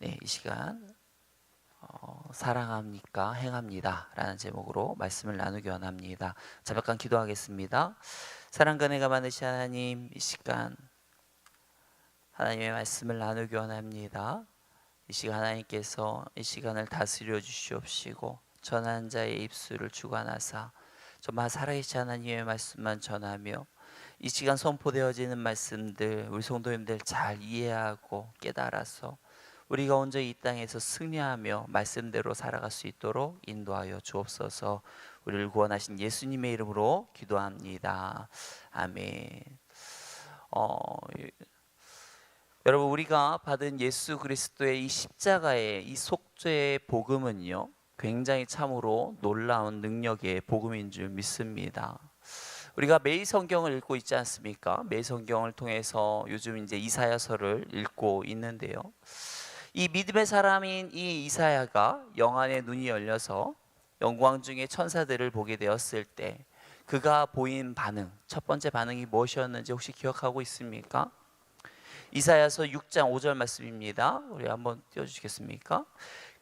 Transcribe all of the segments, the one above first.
네, 이 시간 사랑합니까? 행합니다 라는 제목으로 말씀을 나누기 원합니다. 잠깐 기도하겠습니다. 사랑과 은혜가 많으신 하나님, 이 시간 하나님의 말씀을 나누기 원합니다. 이 시간 하나님께서 이 시간을 다스려 주시옵시고 전하는 자의 입술을 주관하사 정말 살아계신 하나님의 말씀만 전하며 이 시간 선포되어지는 말씀들 우리 성도님들 잘 이해하고 깨달아서 우리가 온전히 이 땅에서 승리하며 말씀대로 살아갈 수 있도록 인도하여 주옵소서. 우리를 구원하신 예수님의 이름으로 기도합니다. 아멘. 여러분, 우리가 받은 예수 그리스도의 이 십자가의 이 속죄의 복음은요, 굉장히 참으로 놀라운 능력의 복음인 줄 믿습니다. 우리가 매일 성경을 읽고 있지 않습니까? 매일 성경을 통해서 요즘 이제 이사야서를 읽고 있는데요. 이 믿음의 사람인 이 이사야가 영안의 눈이 열려서 영광 중의 천사들을 보게 되었을 때 그가 보인 반응, 첫 번째 반응이 무엇이었는지 혹시 기억하고 있습니까? 이사야서 6장 5절 말씀입니다. 우리 한번 띄워주시겠습니까?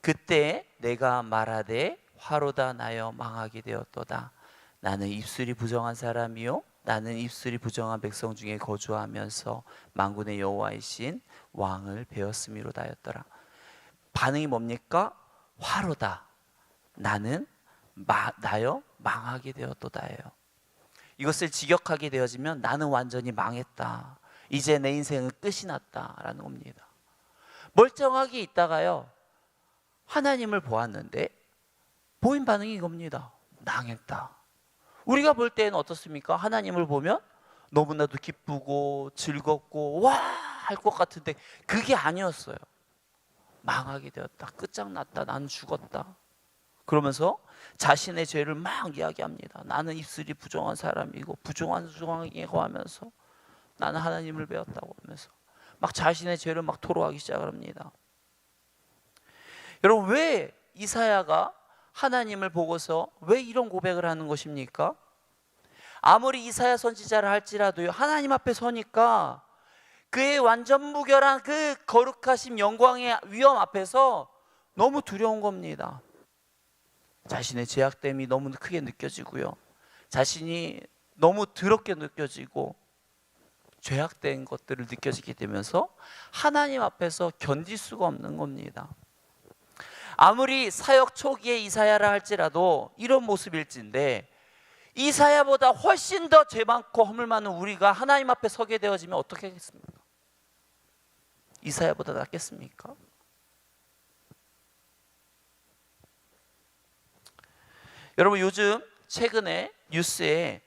그때 내가 말하되 화로다 나여 망하게 되었도다. 나는 입술이 부정한 사람이요 나는 입술이 부정한 백성 중에 거주하면서 만군의 여호와이신 왕을 배웠음이로다 하였더라. 반응이 뭡니까? 화로다. 나는 나여 망하게 되었도다예요. 이것을 직역하게 되어지면 나는 완전히 망했다. 이제 내 인생은 끝이 났다라는 겁니다. 멀쩡하게 있다가요 하나님을 보았는데 보인 반응이 이겁니다. 망했다. 우리가 볼 때는 어떻습니까? 하나님을 보면 너무나도 기쁘고 즐겁고 와 할 것 같은데 그게 아니었어요. 망하게 되었다. 끝장났다. 나는 죽었다. 그러면서 자신의 죄를 막 이야기합니다. 나는 입술이 부정한 사람이고 부정하고 하면서 나는 하나님을 배웠다고 하면서 막 자신의 죄를 막 토로하기 시작을 합니다. 여러분, 왜 이사야가 하나님을 보고서 왜 이런 고백을 하는 것입니까? 아무리 이사야 선지자를 할지라도요 하나님 앞에 서니까 그의 완전 무결한 그 거룩하신 영광의 위엄 앞에서 너무 두려운 겁니다. 자신의 죄악됨이 너무 크게 느껴지고요 자신이 너무 더럽게 느껴지고 죄악된 것들을 느껴지게 되면서 하나님 앞에서 견딜 수가 없는 겁니다. 아무리 사역 초기에 이사야라 할지라도 이런 모습일진데 이사야보다 훨씬 더 죄 많고 허물 많은 우리가 하나님 앞에 서게 되어지면 어떻게 하겠습니까? 이사야보다 낫겠습니까? 여러분, 요즘 최근에 뉴스에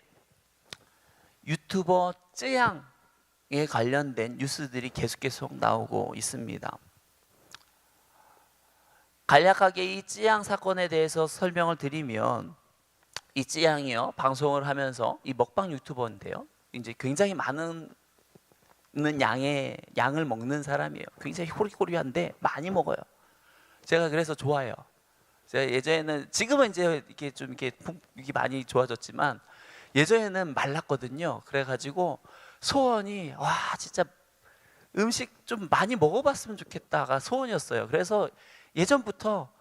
유튜버 쯔양에 관련된 뉴스들이 계속 나오고 있습니다. 간략하게 이 쯔양 사건에 대해서 설명을 드리면 이 쯔양이요 방송을 하면서 이 먹방 유튜버인데요 이제 굉장히 많은 양을 먹는 사람이에요. 굉장히 호리호리한데 많이 먹어요. 제가 그래서 좋아해요. 제가 예전에는 지금은 이제 이렇게 좀 이렇게 많이 좋아졌지만 예전에는 말랐거든요. 그래가지고 소원이 와 진짜 음식 좀 많이 먹어봤으면 좋겠다가 소원이었어요. 그래서 예전부터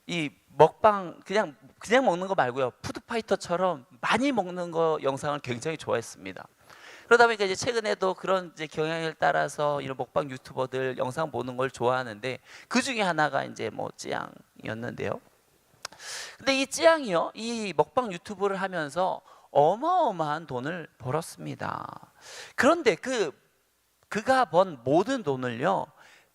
이 먹방 그냥 먹는 거 말고요 푸드파이터처럼 많이 먹는 거 영상을 굉장히 좋아했습니다. 그러다 보니까 이제 최근에도 그런 이제 경향을 따라서 이런 먹방 유튜버들 영상 보는 걸 좋아하는데 그 중에 하나가 이제 뭐 쯔양이었는데요. 근데 이 쯔양이요 이 먹방 유튜브를 하면서 어마어마한 돈을 벌었습니다. 그런데 그가 번 모든 돈을요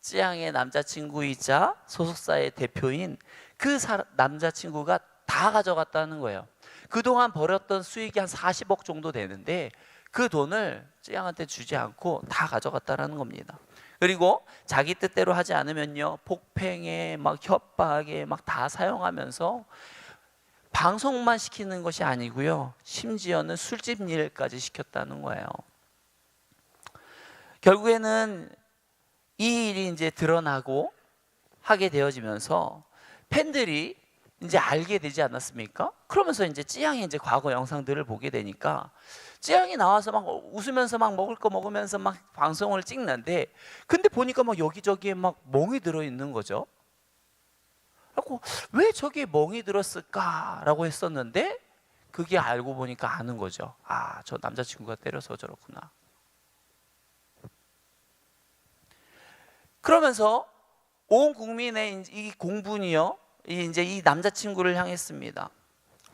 쯔양의 남자친구이자 소속사의 대표인 그 남자친구가 다 가져갔다는 거예요. 그동안 벌었던 수익이 한 40억 정도 되는데 그 돈을 쯔양한테 주지 않고 다 가져갔다는 겁니다. 그리고 자기 뜻대로 하지 않으면요 폭행에 막 협박에 막 다 사용하면서 방송만 시키는 것이 아니고요 심지어는 술집 일까지 시켰다는 거예요. 결국에는 이 일이 이제 드러나고 하게 되어지면서 팬들이 이제 알게 되지 않았습니까? 그러면서 이제 찌양이 이제 과거 영상들을 보게 되니까 찌양이 나와서 막 웃으면서 막 먹을 거 먹으면서 막 방송을 찍는데, 근데 보니까 막 여기저기에 막 멍이 들어 있는 거죠. 그래서 왜 저기에 멍이 들었을까라고 했었는데, 그게 알고 보니까 아는 거죠. 아, 저 남자친구가 때려서 저렇구나. 그러면서 온 국민의 이 공분이요, 이제 이 남자친구를 향했습니다.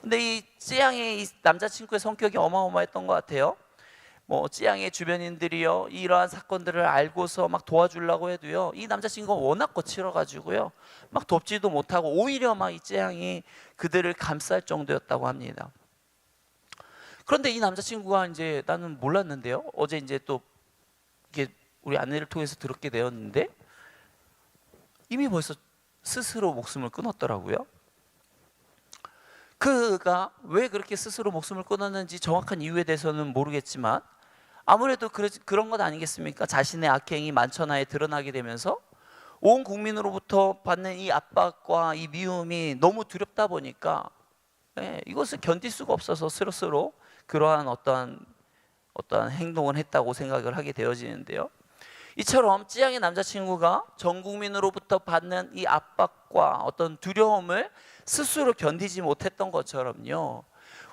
근데 이 찌양의 이 남자친구의 성격이 어마어마했던 것 같아요. 뭐 찌양의 주변인들이요, 이러한 사건들을 알고서 막 도와주려고 해도요, 이 남자친구가 워낙 거칠어가지고요, 막 돕지도 못하고 오히려 막 이 찌양이 그들을 감쌀 정도였다고 합니다. 그런데 이 남자친구가 이제, 나는 몰랐는데요, 어제 이제 또 이게 우리 아내를 통해서 들었게 되었는데, 이미 벌써 스스로 목숨을 끊었더라고요. 그가 왜 그렇게 스스로 목숨을 끊었는지 정확한 이유에 대해서는 모르겠지만, 아무래도 그런 것 아니겠습니까? 자신의 악행이 만천하에 드러나게 되면서 온 국민으로부터 받는 이 압박과 이 미움이 너무 두렵다 보니까, 이것을 견딜 수가 없어서 스스로 그러한 어떠한 행동을 했다고 생각을 하게 되어지는데요, 이처럼 찌양의 남자친구가 전 국민으로부터 받는 이 압박과 어떤 두려움을 스스로 견디지 못했던 것처럼요,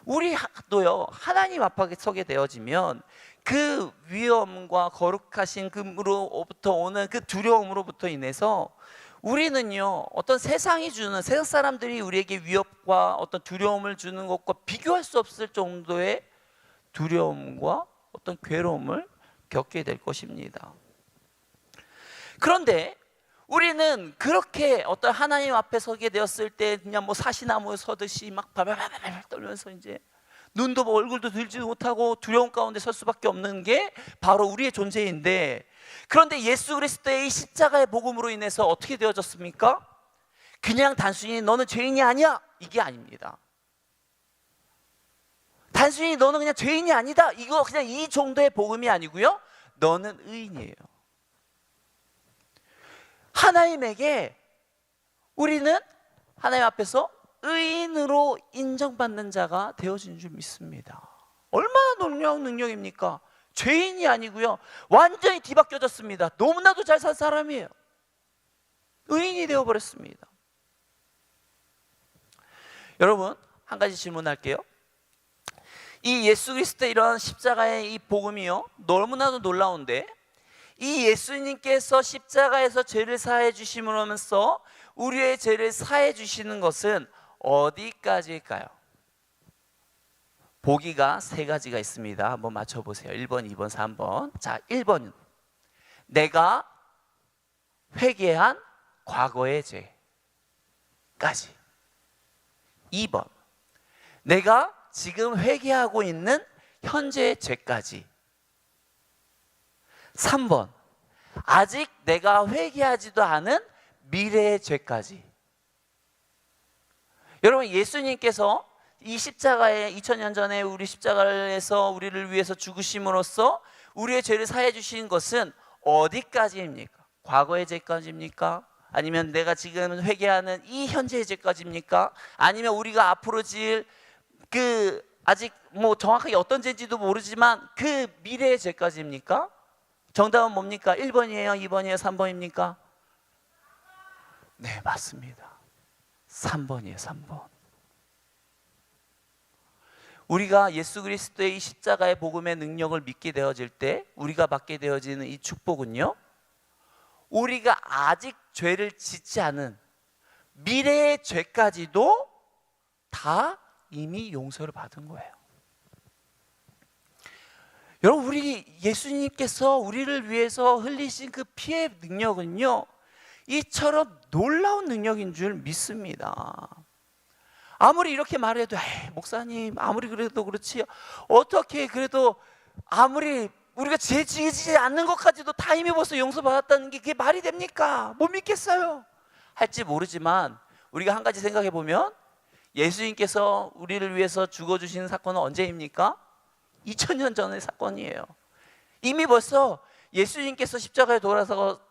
우리도요, 하나님 앞에 서게 되어지면 그 위험과 거룩하신 금으로부터 오는 그 두려움으로부터 인해서 우리는요, 어떤 세상 사람들이 우리에게 위협과 어떤 두려움을 주는 것과 비교할 수 없을 정도의 두려움과 어떤 괴로움을 겪게 될 것입니다. 그런데 우리는 그렇게 어떤 하나님 앞에 서게 되었을 때 그냥 뭐 사시나무에 서듯이 막 발발발발 떨면서 이제 눈도 뭐 얼굴도 들지도 못하고 두려움 가운데 설 수밖에 없는 게 바로 우리의 존재인데, 그런데 예수 그리스도의 이 십자가의 복음으로 인해서 어떻게 되어졌습니까? 그냥 단순히 너는 죄인이 아니야, 이게 아닙니다. 단순히 너는 그냥 죄인이 아니다, 이거 그냥 이 정도의 복음이 아니고요, 너는 의인이에요. 하나님에게 우리는 하나님 앞에서 의인으로 인정받는 자가 되어진 줄 믿습니다. 얼마나 놀라운 능력입니까? 죄인이 아니고요, 완전히 뒤바뀌어졌습니다. 너무나도 잘 산 사람이에요. 의인이 되어버렸습니다. 여러분, 한 가지 질문할게요. 이 예수 그리스도의 이런 십자가의 이 복음이요, 너무나도 놀라운데, 이 예수님께서 십자가에서 죄를 사해 주심으로써 우리의 죄를 사해 주시는 것은 어디까지일까요? 보기가 세 가지가 있습니다. 한번 맞춰보세요. 1번, 2번, 3번. 자, 1번, 내가 회개한 과거의 죄까지. 2번, 내가 지금 회개하고 있는 현재의 죄까지. 3번, 아직 내가 회개하지도 않은 미래의 죄까지. 여러분, 예수님께서 이 십자가에 2000년 전에 우리 십자가에서 우리를 위해서 죽으심으로써 우리의 죄를 사해 주신 것은 어디까지입니까? 과거의 죄까지입니까? 아니면 내가 지금 회개하는 이 현재의 죄까지입니까? 아니면 우리가 앞으로 지을 아직 뭐 정확하게 어떤 죄인지도 모르지만 그 미래의 죄까지입니까? 정답은 뭡니까? 1번이에요? 2번이에요? 3번입니까? 네, 맞습니다. 3번이에요. 3번. 우리가 예수 그리스도의 이 십자가의 복음의 능력을 믿게 되어질 때 우리가 받게 되어지는 이 축복은요, 우리가 아직 죄를 짓지 않은 미래의 죄까지도 다 이미 용서를 받은 거예요. 여러분, 우리 예수님께서 우리를 위해서 흘리신 그 피의 능력은요, 이처럼 놀라운 능력인 줄 믿습니다. 아무리 이렇게 말해도 목사님 아무리 그래도 그렇지, 어떻게 그래도 아무리 우리가 죄 지지 않는 것까지도 다 이미 벌써 용서받았다는 게 그게 말이 됩니까? 못 믿겠어요. 할지 모르지만 우리가 한 가지 생각해 보면, 예수님께서 우리를 위해서 죽어주신 사건은 언제입니까? 2000년 전의 사건이에요. 이미 벌써 예수님께서 십자가에 돌아서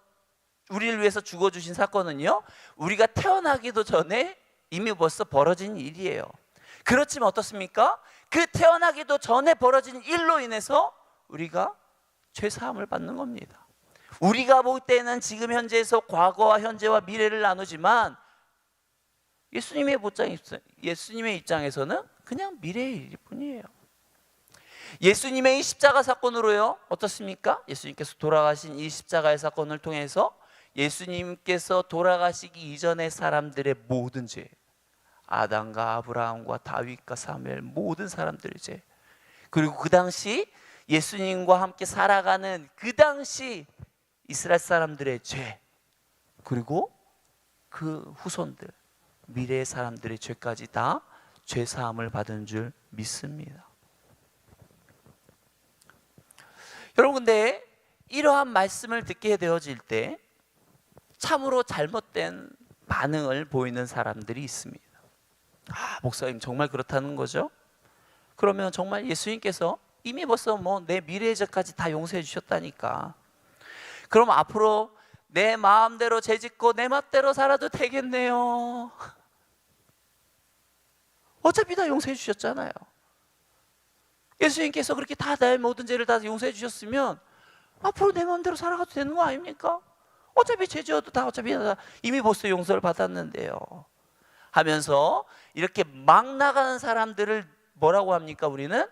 우리를 위해서 죽어주신 사건은요, 우리가 태어나기도 전에 이미 벌써 벌어진 일이에요. 그렇지만 어떻습니까? 그 태어나기도 전에 벌어진 일로 인해서 우리가 죄사함을 받는 겁니다. 우리가 볼 때는 지금 현재에서 과거와 현재와 미래를 나누지만 예수님의 입장에서는 그냥 미래의 일일 뿐이에요. 예수님의 이 십자가 사건으로요, 어떻습니까? 예수님께서 돌아가신 이 십자가의 사건을 통해서 예수님께서 돌아가시기 이전의 사람들의 모든 죄, 아담과 아브라함과 다윗과 사무엘 모든 사람들의 죄, 그리고 그 당시 예수님과 함께 살아가는 그 당시 이스라엘 사람들의 죄, 그리고 그 후손들, 미래의 사람들의 죄까지 다 죄사함을 받은 줄 믿습니다. 여러분, 근데 이러한 말씀을 듣게 되어질 때 참으로 잘못된 반응을 보이는 사람들이 있습니다. 목사님 정말 그렇다는 거죠? 그러면 정말 예수님께서 이미 벌써 내 미래의 죄까지 다 용서해 주셨다니까, 그럼 앞으로 내 마음대로 죄짓고 내 맘대로 살아도 되겠네요. 어차피 다 용서해 주셨잖아요. 예수님께서 그렇게 다 나의 모든 죄를 다 용서해 주셨으면 앞으로 내 마음대로 살아가도 되는 거 아닙니까? 어차피 죄 지어도 다 어차피 이미 벌써 용서를 받았는데요 하면서 이렇게 막 나가는 사람들을 뭐라고 합니까? 우리는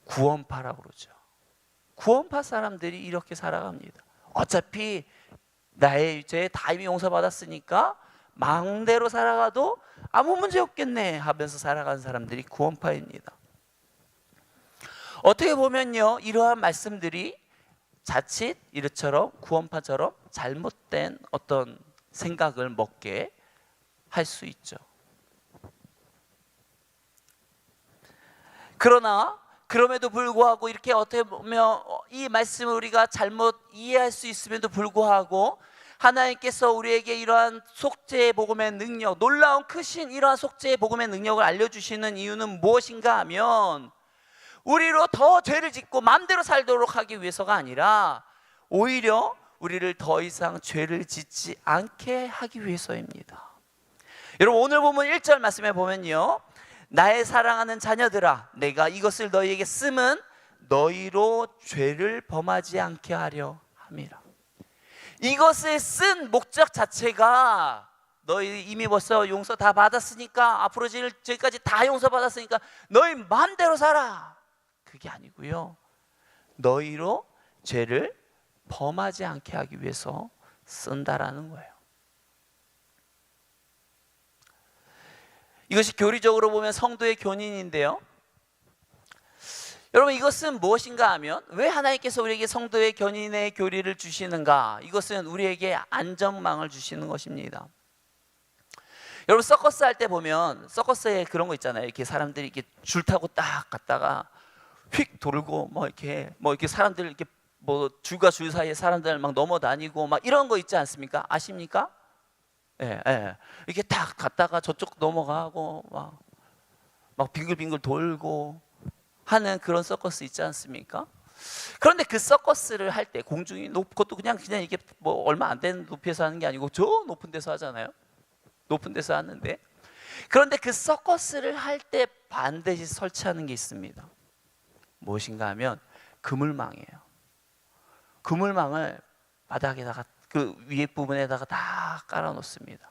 구원파라고 그러죠. 구원파 사람들이 이렇게 살아갑니다. 어차피 나의 죄 다 이미 용서받았으니까 마음대로 살아가도 아무 문제 없겠네 하면서 살아가는 사람들이 구원파입니다. 어떻게 보면요, 이러한 말씀들이 자칫 이처럼 구원파처럼 잘못된 어떤 생각을 먹게 할 수 있죠. 그러나 그럼에도 불구하고 이렇게 어떻게 보면 이 말씀을 우리가 잘못 이해할 수 있음에도 불구하고 하나님께서 우리에게 이러한 속죄의 복음의 능력, 놀라운 크신 이러한 속죄의 복음의 능력을 알려주시는 이유는 무엇인가 하면 우리로 더 죄를 짓고 마음대로 살도록 하기 위해서가 아니라 오히려 우리를 더 이상 죄를 짓지 않게 하기 위해서입니다. 여러분, 오늘 보면 1절 말씀에 보면요, 나의 사랑하는 자녀들아, 내가 이것을 너희에게 쓰면 너희로 죄를 범하지 않게 하려 함이라. 이것을 쓴 목적 자체가 너희 이미 벌써 용서 다 받았으니까, 앞으로 지을 죄까지 다 용서받았으니까 너희 마음대로 살아, 그게 아니고요, 너희로 죄를 범하지 않게 하기 위해서 쓴다라는 거예요. 이것이 교리적으로 보면 성도의 교훈인데요, 여러분, 이것은 무엇인가 하면 왜 하나님께서 우리에게 성도의 견인의 교리를 주시는가? 이것은 우리에게 안전망을 주시는 것입니다. 여러분, 서커스 할 때 보면 서커스에 그런 거 있잖아요. 이렇게 사람들이 이렇게 줄 타고 딱 갔다가 휙 돌고 이렇게 사람들 이렇게 줄과 줄 사이에 사람들 막 넘어다니고 막 이런 거 있지 않습니까? 아십니까? 예. 이렇게 딱 갔다가 저쪽 넘어가고 막 빙글빙글 돌고 하는 그런 서커스 있지 않습니까? 그런데 그 서커스를 할 때 공중이 높고도 그냥 이게 얼마 안 되는 높이에서 하는 게 아니고 저 높은 데서 하잖아요. 높은 데서 하는데, 그런데 그 서커스를 할 때 반드시 설치하는 게 있습니다. 무엇인가 하면 그물망이에요. 그물망을 바닥에다가 그 위에 부분에다가 다 깔아 놓습니다.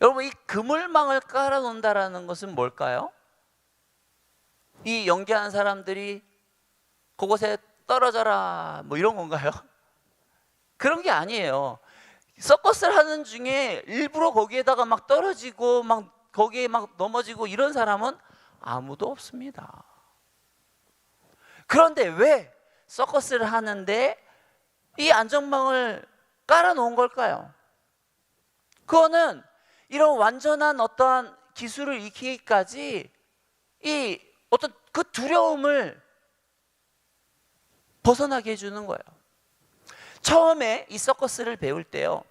여러분, 이 그물망을 깔아 놓는다라는 것은 뭘까요? 이 연기하는 사람들이 그곳에 떨어져라 이런 건가요? 그런 게 아니에요. 서커스를 하는 중에 일부러 거기에다가 막 떨어지고 막 거기에 막 넘어지고 이런 사람은 아무도 없습니다. 그런데 왜 서커스를 하는데 이 안전망을 깔아 놓은 걸까요? 그거는 이런 완전한 어떠한 기술을 익히기까지 이 어떤 그 두려움을 벗어나게 해주는 거예요. 처음에 이 서커스를 배울 때요,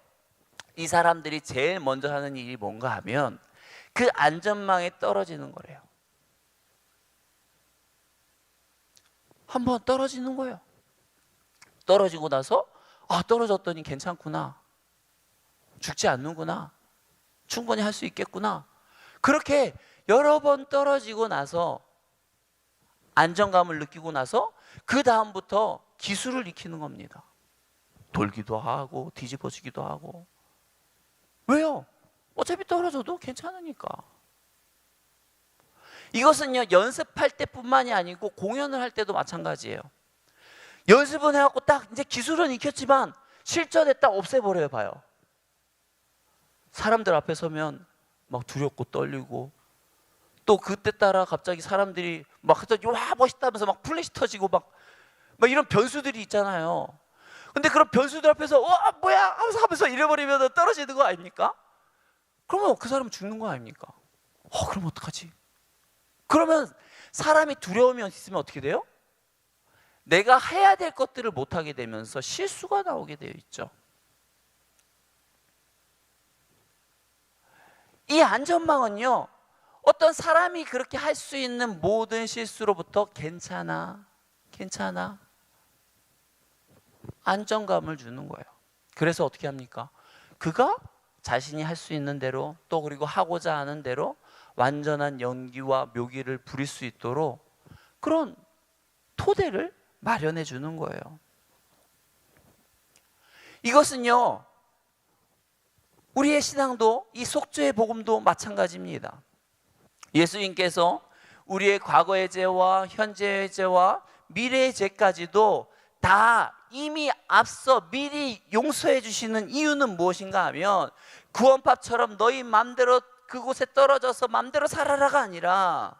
이 사람들이 제일 먼저 하는 일이 뭔가 하면 그 안전망에 떨어지는 거래요. 한번 떨어지는 거예요. 떨어지고 나서 떨어졌더니 괜찮구나. 죽지 않는구나, 충분히 할 수 있겠구나. 그렇게 여러 번 떨어지고 나서 안정감을 느끼고 나서 그 다음부터 기술을 익히는 겁니다. 돌기도 하고 뒤집어지기도 하고. 왜요? 어차피 떨어져도 괜찮으니까. 이것은요, 연습할 때뿐만이 아니고 공연을 할 때도 마찬가지예요. 연습은 해갖고 딱 이제 기술은 익혔지만 실전에 딱 없애버려요. 봐요. 사람들 앞에 서면 막 두렵고 떨리고, 또 그때 따라 갑자기 사람들이 막 와 멋있다면서 막 플래시 터지고 막 이런 변수들이 있잖아요. 근데 그런 변수들 앞에서 와 뭐야 하면서 잃어버리면 떨어지는 거 아닙니까? 그러면 그 사람은 죽는 거 아닙니까? 그럼 어떡하지? 그러면 사람이 두려움이 있으면 어떻게 돼요? 내가 해야 될 것들을 못하게 되면서 실수가 나오게 되어 있죠. 이 안전망은요, 어떤 사람이 그렇게 할 수 있는 모든 실수로부터 괜찮아 안정감을 주는 거예요. 그래서 어떻게 합니까? 그가 자신이 할 수 있는 대로, 또 그리고 하고자 하는 대로 완전한 연기와 묘기를 부릴 수 있도록 그런 토대를 마련해 주는 거예요. 이것은요, 우리의 신앙도, 이 속죄의 복음도 마찬가지입니다. 예수님께서 우리의 과거의 죄와 현재의 죄와 미래의 죄까지도 다 이미 앞서 미리 용서해 주시는 이유는 무엇인가 하면, 구원파처럼 너희 맘대로 그곳에 떨어져서 맘대로 살아라가 아니라,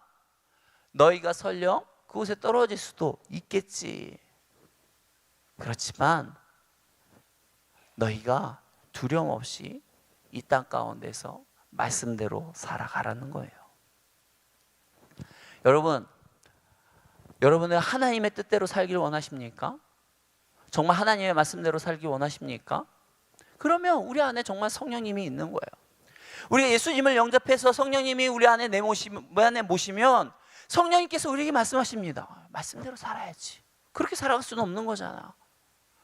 너희가 설령 그곳에 떨어질 수도 있겠지. 그렇지만 너희가 두려움 없이 이 땅 가운데서 말씀대로 살아가라는 거예요. 여러분은 하나님의 뜻대로 살기를 원하십니까? 정말 하나님의 말씀대로 살기 원하십니까? 그러면 우리 안에 정말 성령님이 있는 거예요. 우리가 예수님을 영접해서 성령님이 우리 안에 모시면 성령님께서 우리에게 말씀하십니다. 말씀대로 살아야지. 그렇게 살아갈 수는 없는 거잖아.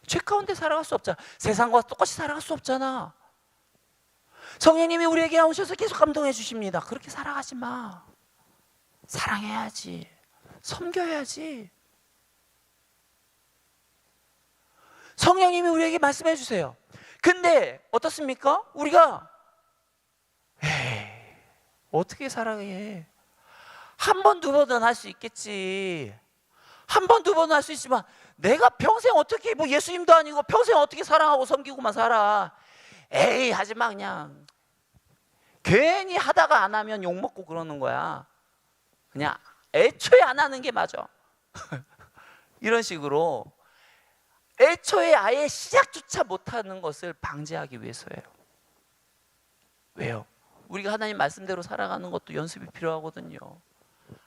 죄 가운데 살아갈 수 없잖아. 세상과 똑같이 살아갈 수 없잖아. 성령님이 우리에게 오셔서 계속 감동해 주십니다. 그렇게 살아가지 마. 사랑해야지. 섬겨야지. 성령님이 우리에게 말씀해 주세요. 근데 어떻습니까? 우리가 어떻게 사랑해? 한 번, 두 번은 할 수 있겠지. 한 번, 두 번은 할 수 있지만 내가 평생 어떻게, 뭐 예수님도 아니고 평생 어떻게 사랑하고 섬기고만 살아. 에이 하지마. 그냥 괜히 하다가 안 하면 욕먹고 그러는 거야. 그냥 애초에 안 하는 게 맞아. 이런 식으로 애초에 아예 시작조차 못하는 것을 방지하기 위해서예요. 왜요? 우리가 하나님 말씀대로 살아가는 것도 연습이 필요하거든요.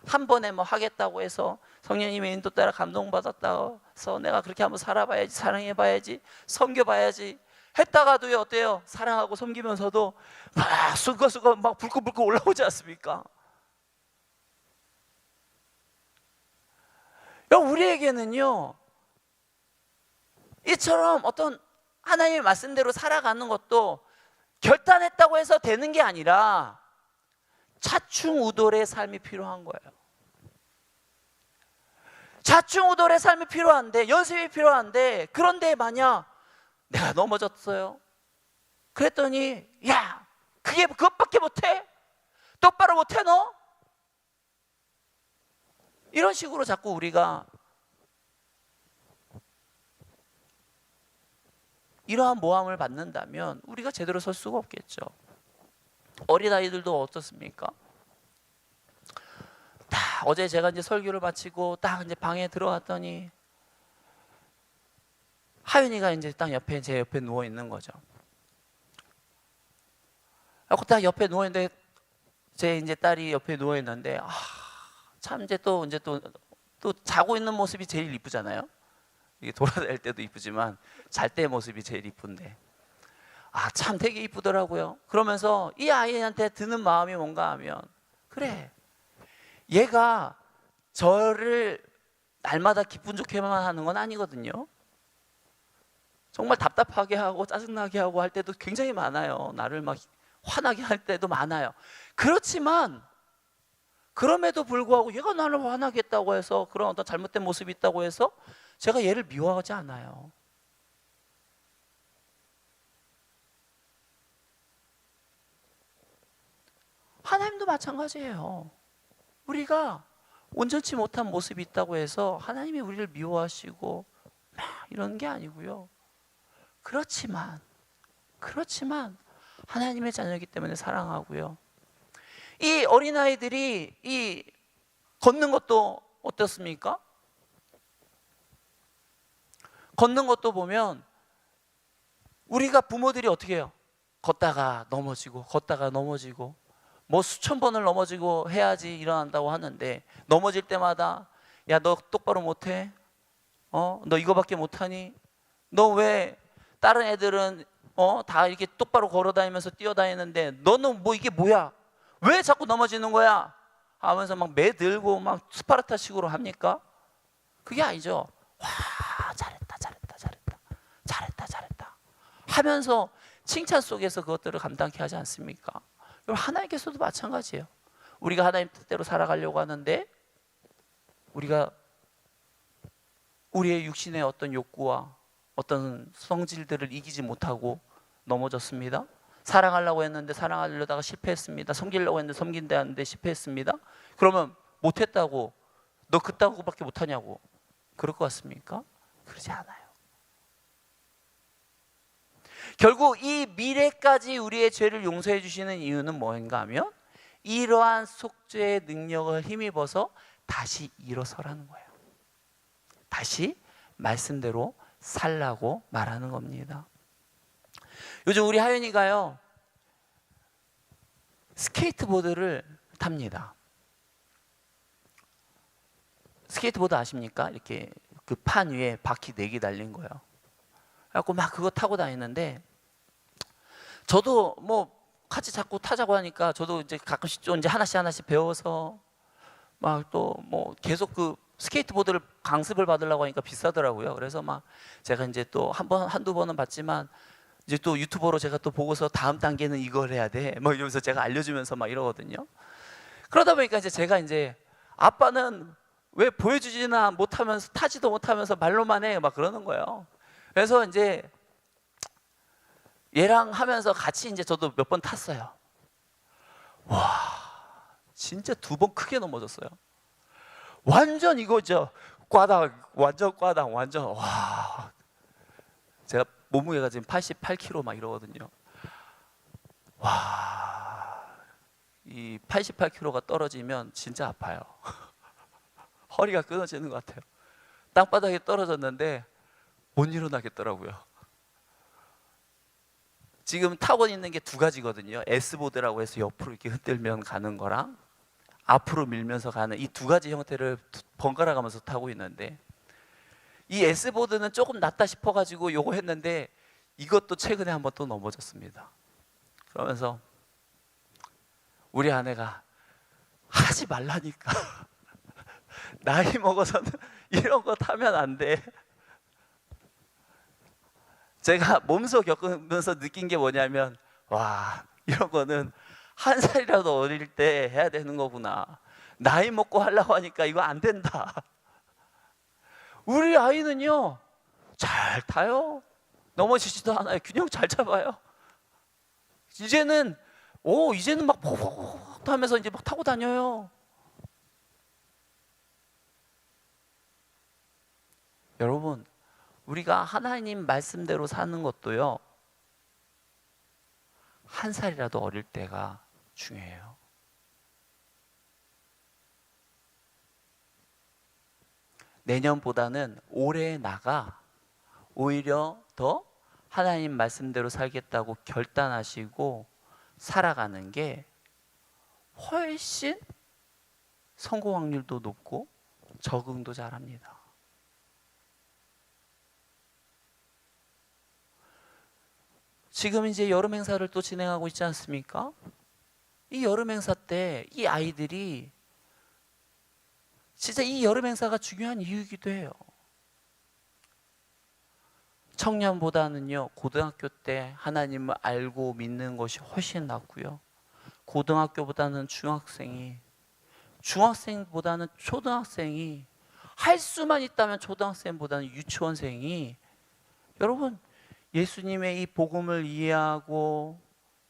한 번에 뭐 하겠다고 해서 성령님의 인도 따라 감동받았다서 내가 그렇게 한번 살아봐야지, 사랑해봐야지, 섬겨봐야지 했다가도요, 어때요? 사랑하고 섬기면서도 막 수고수고 막 불끈불끈 올라오지 않습니까? 우리에게는요, 이처럼 어떤 하나님의 말씀대로 살아가는 것도 결단했다고 해서 되는 게 아니라 좌충우돌의 삶이 필요한 거예요. 좌충우돌의 삶이 필요한데, 연습이 필요한데, 그런데 만약 내가 넘어졌어요. 그랬더니 야, 그것밖에 못해? 똑바로 못해 너? 이런 식으로 자꾸 우리가 이러한 모함을 받는다면 우리가 제대로 설 수가 없겠죠. 어린아이들도 어떻습니까? 어제 제가 이제 설교를 마치고 딱 이제 방에 들어갔더니 하윤이가 이제 딱 제 옆에 누워 있는 거죠. 그리고 딱 옆에 누워 있는데 제 이제 딸이 옆에 누워 있는데 참 이제 또 자고 있는 모습이 제일 이쁘잖아요. 이게 돌아다닐 때도 이쁘지만 잘 때 모습이 제일 이쁜데 참 되게 이쁘더라고요. 그러면서 이 아이한테 드는 마음이 뭔가 하면, 그래, 얘가 저를 날마다 기분 좋게만 하는 건 아니거든요. 정말 답답하게 하고 짜증나게 하고 할 때도 굉장히 많아요. 나를 막 화나게 할 때도 많아요. 그렇지만 그럼에도 불구하고 얘가 나를 화나게 했다고 해서, 그런 어떤 잘못된 모습이 있다고 해서 제가 얘를 미워하지 않아요. 하나님도 마찬가지예요. 우리가 온전치 못한 모습이 있다고 해서 하나님이 우리를 미워하시고 이런 게 아니고요. 그렇지만 하나님의 자녀이기 때문에 사랑하고요. 이 어린아이들이 이 걷는 것도 어떻습니까? 걷는 것도 보면 우리가 부모들이 어떻게 해요? 걷다가 넘어지고 뭐 수천 번을 넘어지고 해야지 일어난다고 하는데, 넘어질 때마다 야, 너 똑바로 못해? 너 이거밖에 못하니? 너 왜 다른 애들은 다 이렇게 똑바로 걸어다니면서 뛰어다니는데 너는 뭐 이게 뭐야? 왜 자꾸 넘어지는 거야? 하면서 막 매들고 막 스파르타식으로 합니까? 그게 아니죠. 와, 잘했다 하면서 칭찬 속에서 그것들을 감당케 하지 않습니까? 하나님께서도 마찬가지예요. 우리가 하나님 뜻대로 살아가려고 하는데 우리가 우리의 육신의 어떤 욕구와 어떤 성질들을 이기지 못하고 넘어졌습니다. 사랑하려고 했는데 사랑하려다가 실패했습니다. 섬기려고 했는데 섬긴다는데 실패했습니다. 그러면 못했다고, 너 그따구밖에 못하냐고 그럴 것 같습니까? 그러지 않아요. 결국 이 미래까지 우리의 죄를 용서해 주시는 이유는 뭐인가 하면 이러한 속죄의 능력을 힘입어서 다시 일어서라는 거예요. 다시 말씀대로 살라고 말하는 겁니다. 요즘 우리 하연이가요, 스케이트보드를 탑니다. 스케이트보드 아십니까? 이렇게 그 판 위에 바퀴 4개 달린 거예요. 그래갖고 막 그거 타고 다니는데, 저도 뭐 같이 자꾸 타자고 하니까 저도 이제 가끔씩 좀 이제 하나씩 배워서 막 또 뭐 계속 그 스케이트보드를 강습을 받으려고 하니까 비싸더라고요. 그래서 막 제가 이제 또 한두 번은 봤지만 이제 또 유튜버로 제가 또 보고서 다음 단계는 이걸 해야 돼, 뭐 이러면서 제가 알려주면서 막 이러거든요. 그러다 보니까 이제 제가 이제 아빠는 왜 보여주지나 못하면서, 타지도 못하면서 말로만 해, 막 그러는 거예요. 그래서 이제 얘랑 하면서 같이 이제 저도 몇 번 탔어요. 와, 진짜 2번 크게 넘어졌어요. 완전 이거죠. 완전 와. 제가 몸무게가 지금 88kg 막 이러거든요. 와, 이 88kg가 떨어지면 진짜 아파요. 허리가 끊어지는 것 같아요. 땅바닥에 떨어졌는데 못 일어나겠더라고요. 지금 타고 있는 게 2가지거든요. S보드라고 해서 옆으로 이렇게 흔들면 가는 거랑 앞으로 밀면서 가는 이 2가지 형태를 번갈아 가면서 타고 있는데, 이 S보드는 조금 낫다 싶어가지고 요거 했는데 이것도 최근에 한번 또 넘어졌습니다. 그러면서 우리 아내가 하지 말라니까. 나이 먹어서는 이런 거 타면 안 돼. 제가 몸소 겪으면서 느낀 게 뭐냐면, 와, 이런 거는 1살이라도 어릴 때 해야 되는 거구나. 나이 먹고 하려고 하니까 이거 안 된다. 우리 아이는요, 잘 타요. 넘어지지도 않아요. 균형 잘 잡아요. 이제는 막 포포 하면서 이제 막 타고 다녀요. 여러분, 우리가 하나님 말씀대로 사는 것도요, 1살이라도 어릴 때가 중요해요. 내년보다는 올해 나가 오히려 더 하나님 말씀대로 살겠다고 결단하시고 살아가는 게 훨씬 성공 확률도 높고 적응도 잘합니다. 지금 이제 여름 행사를 또 진행하고 있지 않습니까? 이 여름 행사 때 이 아이들이 진짜 이 여름 행사가 중요한 이유이기도 해요. 청년보다는요, 고등학교 때 하나님을 알고 믿는 것이 훨씬 낫고요. 고등학교보다는 중학생보다는 초등학생이, 할 수만 있다면 초등학생보다는 유치원생이, 여러분, 예수님의 이 복음을 이해하고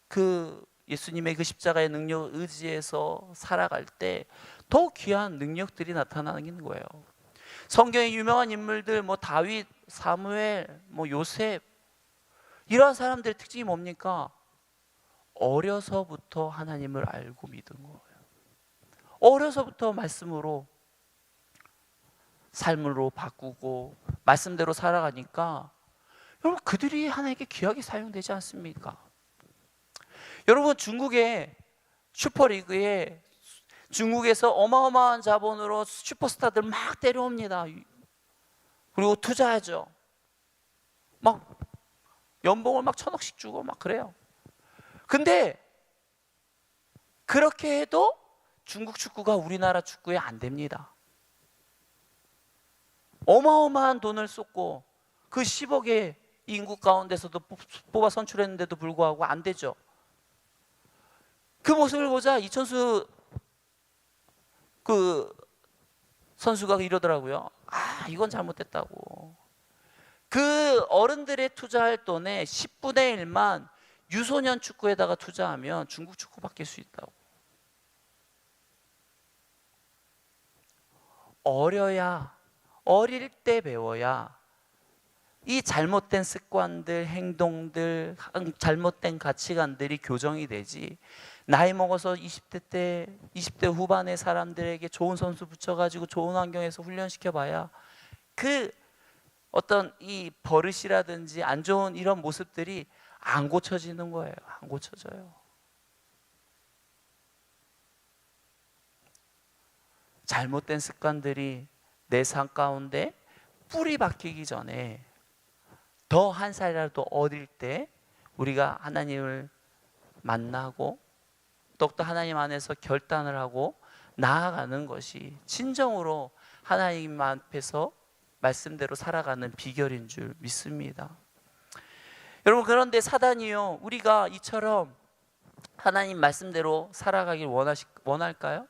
그 예수님의 그 십자가의 능력을 의지해서 살아갈 때 더 귀한 능력들이 나타나는 거예요. 성경의 유명한 인물들, 뭐 다윗, 사무엘, 뭐 요셉, 이러한 사람들의 특징이 뭡니까? 어려서부터 하나님을 알고 믿은 거예요. 어려서부터 말씀으로 삶으로 바꾸고 말씀대로 살아가니까 여러분, 그들이 하나님께 귀하게 사용되지 않습니까? 여러분, 중국의 슈퍼리그에 중국에서 어마어마한 자본으로 슈퍼스타들 막 데려옵니다. 그리고 투자하죠. 막 연봉을 막 1,000억씩 주고 막 그래요. 근데 그렇게 해도 중국 축구가 우리나라 축구에 안 됩니다. 어마어마한 돈을 쏟고 그 10억의 인구 가운데서도 뽑아 선출했는데도 불구하고 안 되죠. 그 모습을 보자 이천수 그 선수가 이러더라고요. 이건 잘못됐다고. 그 어른들의 투자할 돈의 10분의 1만 유소년 축구에다가 투자하면 중국 축구 바뀔 수 있다고. 어릴 때 배워야 이 잘못된 습관들, 행동들, 잘못된 가치관들이 교정이 되지. 나이 먹어서 20대 후반의 사람들에게 좋은 선수 붙여가지고 좋은 환경에서 훈련시켜봐야 그 어떤 이 버릇이라든지 안 좋은 이런 모습들이 안 고쳐지는 거예요. 안 고쳐져요. 잘못된 습관들이 내 삶 가운데 뿌리 박히기 전에 더 한 살이라도 어릴 때 우리가 하나님을 만나고 더욱더 하나님 안에서 결단을 하고 나아가는 것이 진정으로 하나님 앞에서 말씀대로 살아가는 비결인 줄 믿습니다. 여러분, 그런데 사단이요, 우리가 이처럼 하나님 말씀대로 살아가길 원할까요?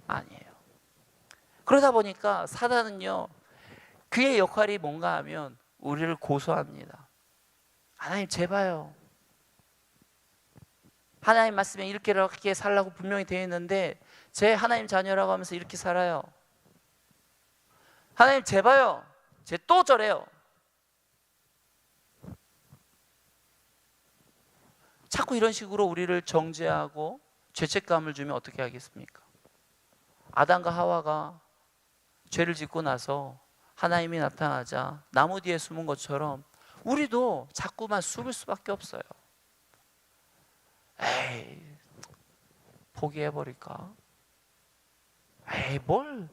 아니에요. 그러다 보니까 사단은요, 그의 역할이 뭔가 하면 우리를 고소합니다. 하나님 제발요. 하나님 말씀에 이렇게 살라고 분명히 되어 있는데 제 하나님 자녀라고 하면서 이렇게 살아요. 하나님 제발요. 쟤 또 저래요. 자꾸 이런 식으로 우리를 정죄하고 죄책감을 주면 어떻게 하겠습니까? 아담과 하와가 죄를 짓고 나서 하나님이 나타나자 나무 뒤에 숨은 것처럼 우리도 자꾸만 숨을 수밖에 없어요. 에이, 포기해버릴까? 에이, 뭘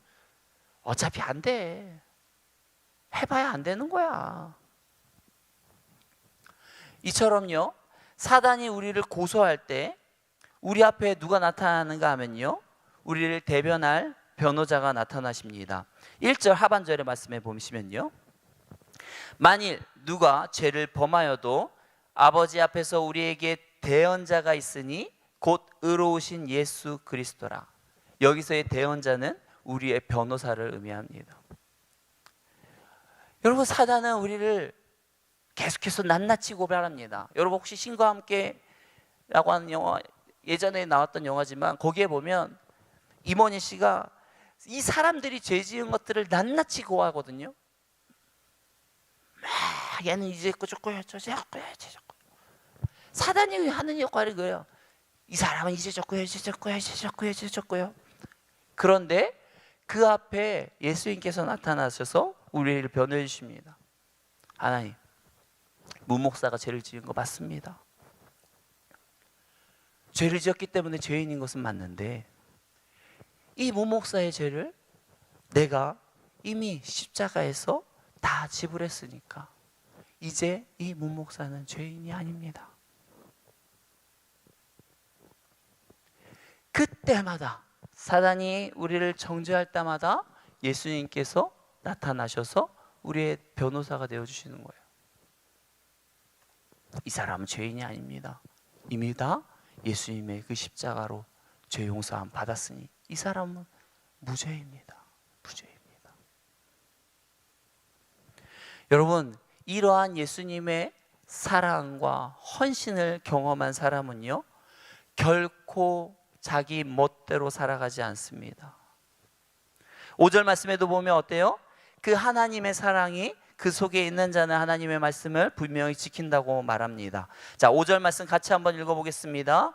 어차피 안 돼. 해봐야 안 되는 거야. 이처럼요, 사단이 우리를 고소할 때 우리 앞에 누가 나타나는가 하면요, 우리를 대변할 변호자가 나타나십니다. 1절 하반절의 말씀에 보시면요, 만일 누가 죄를 범하여도 아버지 앞에서 우리에게 대언자가 있으니 곧 의로우신 예수 그리스도라. 여기서의 대언자는 우리의 변호사를 의미합니다. 여러분, 사단은 우리를 계속해서 낱낱이 고발합니다. 여러분, 혹시 신과 함께라고 하는 영화, 예전에 나왔던 영화지만 거기에 보면 임원희 씨가 이 사람들이 죄 지은 것들을 낱낱이 고하거든요. 막 얘는 이제 저거요, 저거요. 사단이 하는 역할이 그래요. 이 사람은 이제 저거요. 그런데 그 앞에 예수님께서 나타나셔서 우리를 변호해 주십니다. 하나님, 무목사가 죄를 지은 거 맞습니다. 죄를 지었기 때문에 죄인인 것은 맞는데 이 무목사의 죄를 내가 이미 십자가에서 다 지불했으니까 이제 이 무목사는 죄인이 아닙니다. 그때마다 사단이 우리를 정죄할 때마다 예수님께서 나타나셔서 우리의 변호사가 되어주시는 거예요. 이 사람은 죄인이 아닙니다. 이미 다 예수님의 그 십자가로 죄 용서함 받았으니 이 사람은 무죄입니다. 무죄입니다. 여러분, 이러한 예수님의 사랑과 헌신을 경험한 사람은요, 결코 자기 멋대로 살아가지 않습니다. 5절 말씀에도 보면 어때요? 그 하나님의 사랑이 그 속에 있는 자는 하나님의 말씀을 분명히 지킨다고 말합니다. 자, 5절 말씀 같이 한번 읽어보겠습니다.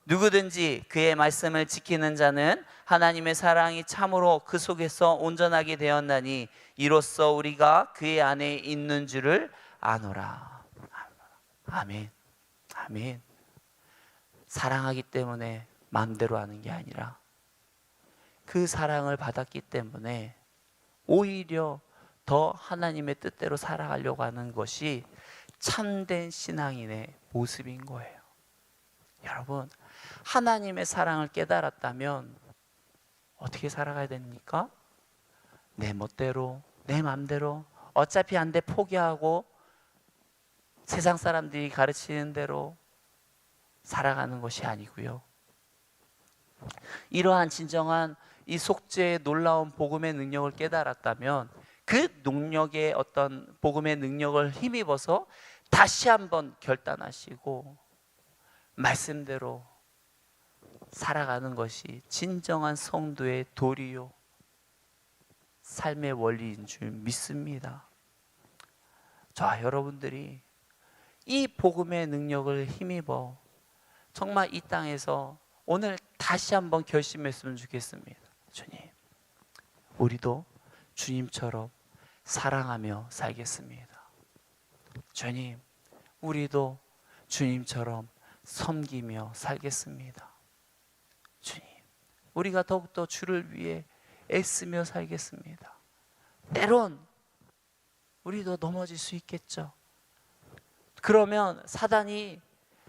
누구든지 그의 말씀을 지키는 자는 하나님의 사랑이 참으로 그 속에서 온전하게 되었나니 이로써 우리가 그의 안에 있는 줄을 아노라. 아멘. 아멘. 사랑하기 때문에 마음대로 하는 게 아니라 그 사랑을 받았기 때문에 오히려 더 하나님의 뜻대로 살아가려고 하는 것이 참된 신앙인의 모습인 거예요. 여러분, 하나님의 사랑을 깨달았다면 어떻게 살아가야 됩니까? 내 멋대로, 내 마음대로, 어차피 안 돼 포기하고 세상 사람들이 가르치는 대로 살아가는 것이 아니고요. 이러한 진정한 이 속죄의 놀라운 복음의 능력을 깨달았다면 그 능력의 어떤 복음의 능력을 힘입어서 다시 한번 결단하시고 말씀대로 살아가는 것이 진정한 성도의 도리요 삶의 원리인 줄 믿습니다. 자, 여러분들이 이 복음의 능력을 힘입어 정말 이 땅에서 오늘 다시 한번 결심했으면 좋겠습니다. 주님, 우리도 주님처럼 사랑하며 살겠습니다. 주님, 우리도 주님처럼 섬기며 살겠습니다. 주님, 우리가 더욱더 주를 위해 애쓰며 살겠습니다. 때론 우리도 넘어질 수 있겠죠. 그러면 사단이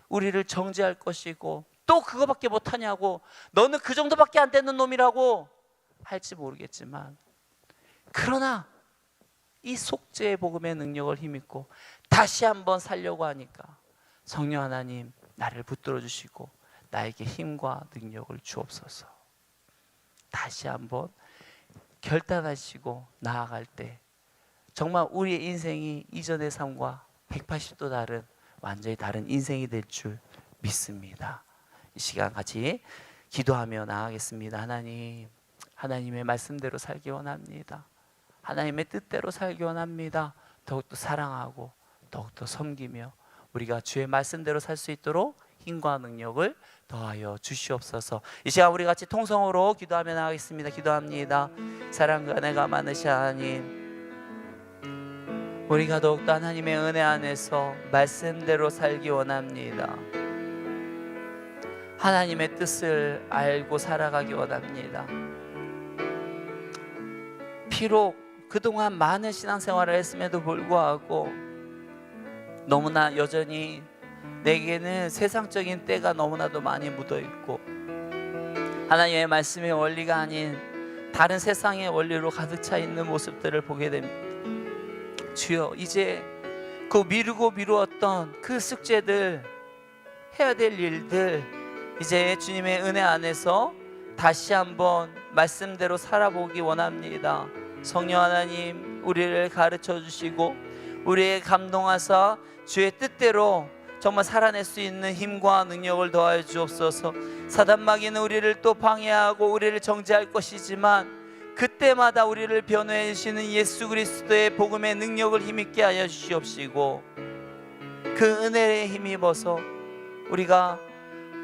우리를 정죄할 것이고 또 그거밖에 못하냐고, 너는 그 정도밖에 안 되는 놈이라고 할지 모르겠지만, 그러나 이 속죄의 복음의 능력을 힘입고 다시 한번 살려고 하니까 성령 하나님 나를 붙들어 주시고 나에게 힘과 능력을 주옵소서. 다시 한번 결단하시고 나아갈 때 정말 우리의 인생이 이전의 삶과 180도 다른 완전히 다른 인생이 될 줄 믿습니다. 이 시간 같이 기도하며 나아가겠습니다. 하나님, 하나님의 말씀대로 살기 원합니다. 하나님의 뜻대로 살기 원합니다. 더욱더 사랑하고 더욱더 섬기며 우리가 주의 말씀대로 살 수 있도록 힘과 능력을 더하여 주시옵소서. 이 시간 우리 같이 통성으로 기도하며 나가겠습니다. 기도합니다. 사랑과 은혜가 많으신 하나님, 우리가 더욱더 하나님의 은혜 안에서 말씀대로 살기 원합니다. 하나님의 뜻을 알고 살아가기 원합니다. 비록 그동안 많은 신앙생활을 했음에도 불구하고 너무나 여전히 내게는 세상적인 때가 너무나도 많이 묻어있고 하나님의 말씀의 원리가 아닌 다른 세상의 원리로 가득 차 있는 모습들을 보게 됩니다. 주여, 이제 그 미루고 미루었던 그 숙제들, 해야 될 일들 이제 주님의 은혜 안에서 다시 한번 말씀대로 살아보기 원합니다. 성령 하나님, 우리를 가르쳐 주시고 우리의 감동하사 주의 뜻대로 정말 살아낼 수 있는 힘과 능력을 더하여 주옵소서. 사단마귀는 우리를 또 방해하고 우리를 정죄할 것이지만 그때마다 우리를 변호해 주시는 예수 그리스도의 복음의 능력을 힘있게 하여 주시옵시고 그 은혜에 힘입어서 우리가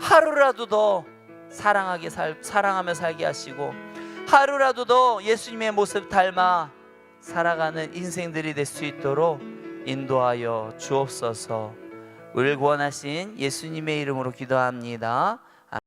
하루라도 더 사랑하며 살게 하시고 하루라도 더 예수님의 모습 닮아 살아가는 인생들이 될 수 있도록 인도하여 주옵소서. 우리를 구원하신 예수님의 이름으로 기도합니다.